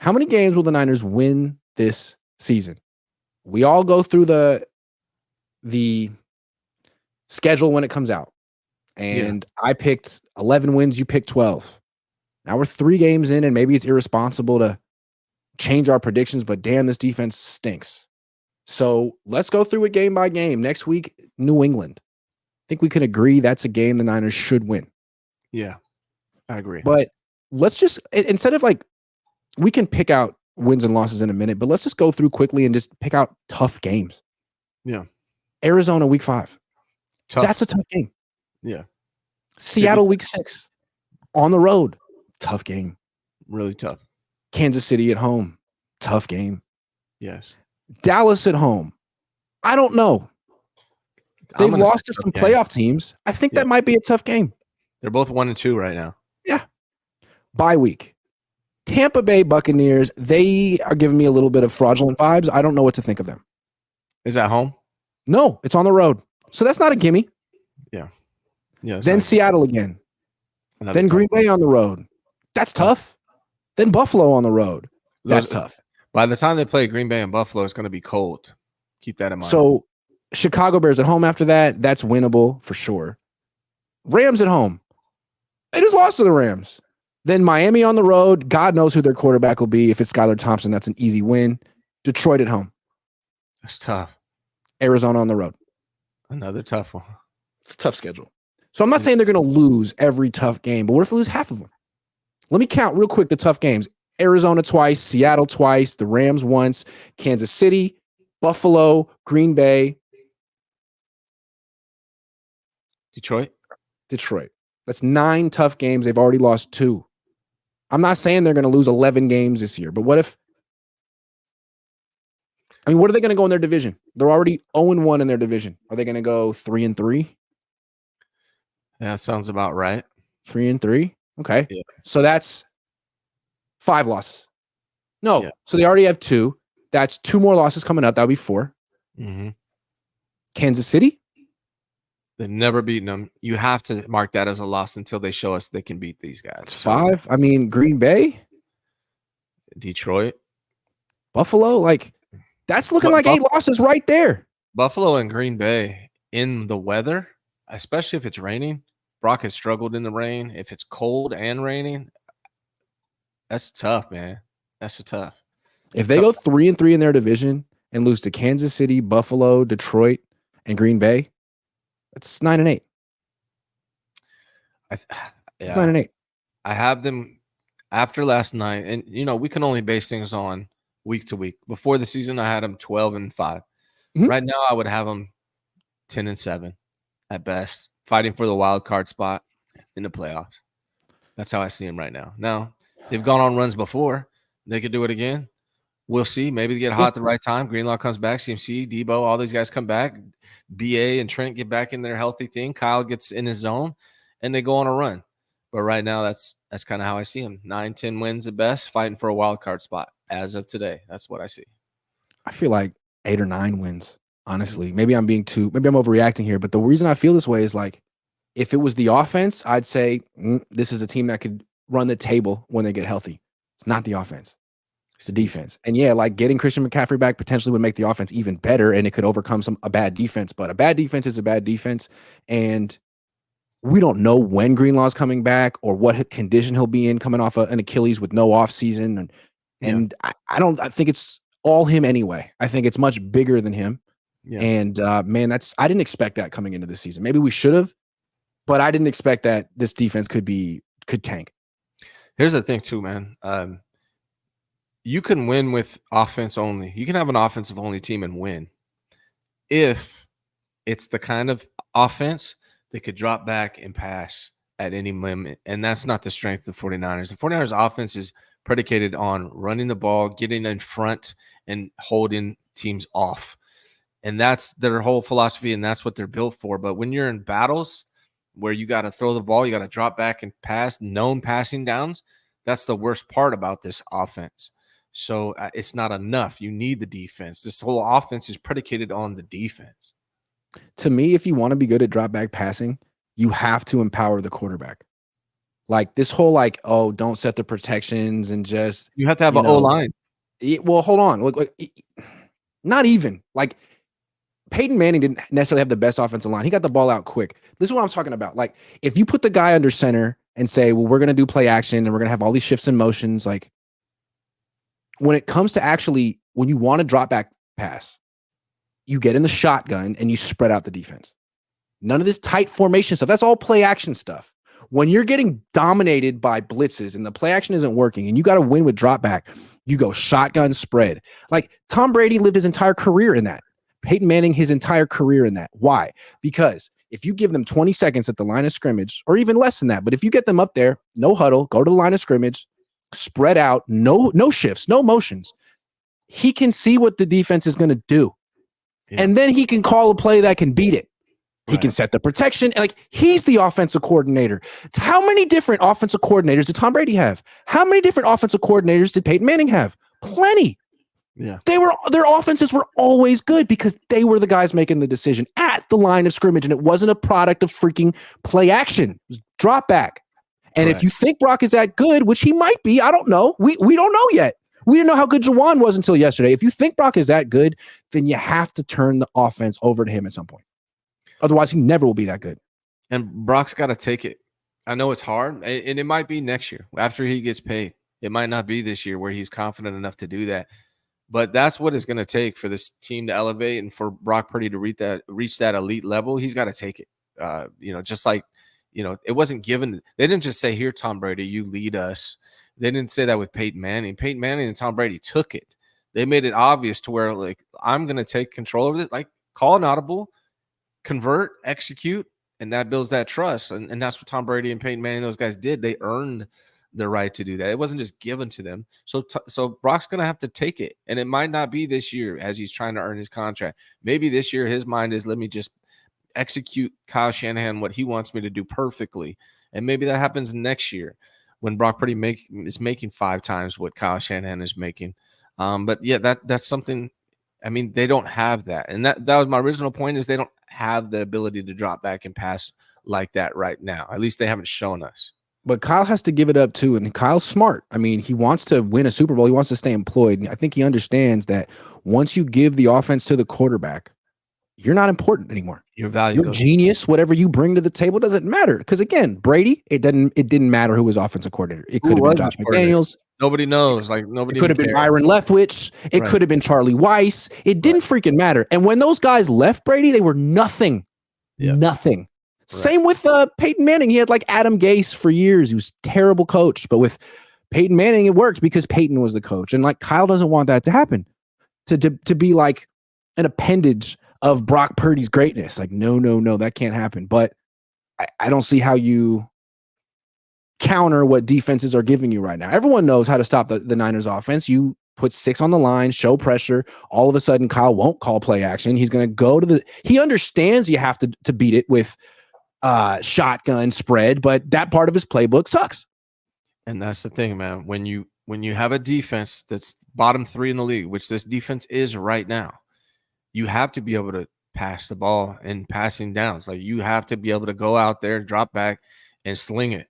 How many games will the Niners win this season? We all go through the schedule when it comes out. And I picked 11 wins, you picked 12. Now we're 3 games in, and maybe it's irresponsible to change our predictions, but damn, this defense stinks. So let's go through it game by game. Next week, New England. I think we can agree that's a game the Niners should win. Yeah, I agree. But let's just, instead of we can pick out wins and losses in a minute, but let's just go through quickly and just pick out tough games. Yeah. Arizona week 5. Tough. That's a tough game. Yeah. Seattle week 6 on the road. Tough game. Really tough. Kansas City at home. Tough game. Yes. Dallas at home. I don't know. They've lost to some playoff teams. I think that might be a tough game. They're both 1-2 right now. Yeah. Bye week. Tampa Bay Buccaneers, they are giving me a little bit of fraudulent vibes. I don't know what to think of them. Is that home? No, it's on the road. So that's not a gimme. Yeah. Yeah. Then Seattle again. Then Green Bay on the road. That's tough. Then Buffalo on the road. That's tough. By the time they play Green Bay and Buffalo, it's going to be cold. Keep that in mind. So Chicago Bears at home after that, that's winnable for sure. Rams at home. They just lost to the Rams. Then Miami on the road. God knows who their quarterback will be. If it's Skylar Thompson, that's an easy win. Detroit at home. That's tough. Arizona on the road. Another tough one. It's a tough schedule. So I'm not saying they're going to lose every tough game, but what if we lose half of them? Let me count real quick the tough games. Arizona twice, Seattle twice, the Rams once, Kansas City, Buffalo, Green Bay. Detroit. That's 9 tough games. They've already lost 2. I'm not saying they're going to lose 11 games this year, but what if? I mean, what are they going to go in their division? They're already 0-1 in their division. Are they going to go 3-3? Yeah, that sounds about right. 3-3. Okay. Yeah. So that's 5 losses. No. Yeah. So they already have 2. That's 2 more losses coming up. That'll be 4. Mm-hmm. Kansas City. They've never beaten them. You have to mark that as a loss until they show us they can beat these guys. It's 5. I mean, Green Bay. Detroit. Buffalo. That's looking like 8 losses right there. Buffalo and Green Bay in the weather, especially if it's raining. Brock has struggled in the rain. If it's cold and raining, that's tough, man. That's tough. If they go 3-3 in their division and lose to Kansas City, Buffalo, Detroit, and Green Bay, that's 9-8. It's 9-8. I have them after last night, and we can only base things on week to week. Before the season, I had them 12-5. Mm-hmm. Right now, I would have them 10-7 at best, fighting for the wild card spot in the playoffs. That's how I see them right now. Now, they've gone on runs before. They could do it again. We'll see. Maybe they get hot at the right time. Greenlaw comes back. CMC, Debo, all these guys come back. BA and Trent get back in their healthy thing. Kyle gets in his zone, and they go on a run. But right now, that's kind of how I see them. 9-10 wins at best, fighting for a wild card spot. As of today, that's what I see. I feel like 8 or 9 wins, honestly. Maybe I'm overreacting here, but the reason I feel this way is if it was the offense, I'd say this is a team that could run the table when they get healthy. It's not the offense. It's the defense. And getting Christian McCaffrey back potentially would make the offense even better, and it could overcome a bad defense. But a bad defense is a bad defense, and we don't know when Greenlaw's coming back or what condition he'll be in coming off an Achilles with no offseason. And I think it's all him anyway. I think it's much bigger than him. Yeah. And man, I didn't expect that coming into this season. Maybe we should have, but I didn't expect that this defense could tank. Here's the thing too, man. You can win with offense only. You can have an offensive only team and win if it's the kind of offense that could drop back and pass at any moment. And that's not the strength of the 49ers. The 49ers offense is predicated on running the ball, getting in front, and holding teams off. And that's their whole philosophy, and that's what they're built for. But when you're in battles where you got to throw the ball, you got to drop back and pass, known passing downs, that's the worst part about this offense. So it's not enough. You need the defense. This whole offense is predicated on the defense. To me, if you want to be good at drop back passing, you have to empower the quarterback. Like this whole like, oh, don't set the protections and just You have to have you an O know, line. well, hold on. Look, not even like Peyton Manning didn't necessarily have the best offensive line. He got the ball out quick. This is what I'm talking about. Like if you put the guy under center and say, well, we're going to do play action and we're going to have all these shifts and motions, like when it comes to actually when you want to drop back pass, you get in the shotgun and you spread out the defense. None of this tight formation stuff. That's all play action stuff. When you're getting dominated by blitzes and the play action isn't working and you got to win with drop back, you go shotgun spread. Like Tom Brady lived his entire career in that. Peyton Manning, his entire career in that. Why? Because if you give them 20 seconds at the line of scrimmage, or even less than that, but if you get them up there, no huddle, go to the line of scrimmage, spread out, no shifts, no motions, he can see what the defense is going to do. Yeah. And then he can call a play that can beat it. He can set the protection. Like he's the offensive coordinator. How many different offensive coordinators did Tom Brady have? How many different offensive coordinators did Peyton Manning have? Plenty. Yeah. Their offenses were always good because they were the guys making the decision at the line of scrimmage, and it wasn't a product of freaking play action. It was drop back. And if you think Brock is that good, which he might be, I don't know. We don't know yet. We didn't know how good Jawan was until yesterday. If you think Brock is that good, then you have to turn the offense over to him at some point. Otherwise, he never will be that good. And Brock's got to take it. I know it's hard, and it might be next year after he gets paid. It might not be this year where he's confident enough to do that. But that's what it's going to take for this team to elevate and for Brock Purdy to reach that elite level. He's got to take it. Just like, it wasn't given. They didn't just say, here, Tom Brady, you lead us. They didn't say that with Peyton Manning. Peyton Manning and Tom Brady took it. They made it obvious to where, like, I'm going to take control of it. Like, call an audible, convert, execute, and that builds that trust. And that's what Tom Brady and Peyton Manning, those guys did. They earned the right to do that. It wasn't just given to them. So Brock's going to have to take it. And it might not be this year as he's trying to earn his contract. Maybe this year his mind is, let me just execute Kyle Shanahan what he wants me to do perfectly. And maybe that happens next year when Brock Purdy is making 5 times what Kyle Shanahan is making. But yeah, that's something. I mean, they don't have that. And that was my original point, is they don't have the ability to drop back and pass like that right now. At least they haven't shown us. But Kyle has to give it up too. And Kyle's smart. I mean, he wants to win a Super Bowl. He wants to stay employed. I think he understands that once you give the offense to the quarterback, you're not important anymore. Your value, your genius, whatever you bring to the table doesn't matter. Because again, Brady, it didn't matter who was offensive coordinator. It could have been Josh McDaniels. Nobody knows. Like nobody. It could have been Byron Leftwich. It could have been Charlie Weiss. It didn't freaking matter. And when those guys left Brady, they were nothing. Yep. Nothing. Same with Peyton Manning. He had like Adam Gase for years. He was a terrible coach. But with Peyton Manning, it worked because Peyton was the coach. And like Kyle doesn't want that to happen. To be like an appendage of Brock Purdy's greatness. Like, no, that can't happen. But I don't see how you counter what defenses are giving you right now. Everyone knows how to stop the Niners offense. You put 6 on the line, show pressure. All of a sudden, Kyle won't call play action. He's going to go to he understands you have to beat it with shotgun spread, but that part of his playbook sucks. And that's the thing, man. When you have a defense that's bottom 3 in the league, which this defense is right now, you have to be able to pass the ball and passing downs. Like you have to be able to go out there, drop back, and sling it.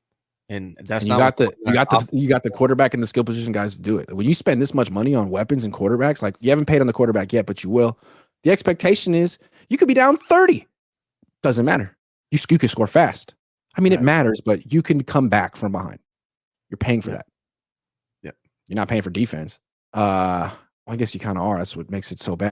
And that's you got the quarterback and the skill position guys to do it. When you spend this much money on weapons and quarterbacks, like you haven't paid on the quarterback yet, but you will. The expectation is you could be down 30. Doesn't matter. You can score fast. I mean, it matters, but you can come back from behind. You're paying for that. Yeah. You're not paying for defense. Well, I guess you kind of are. That's what makes it so bad.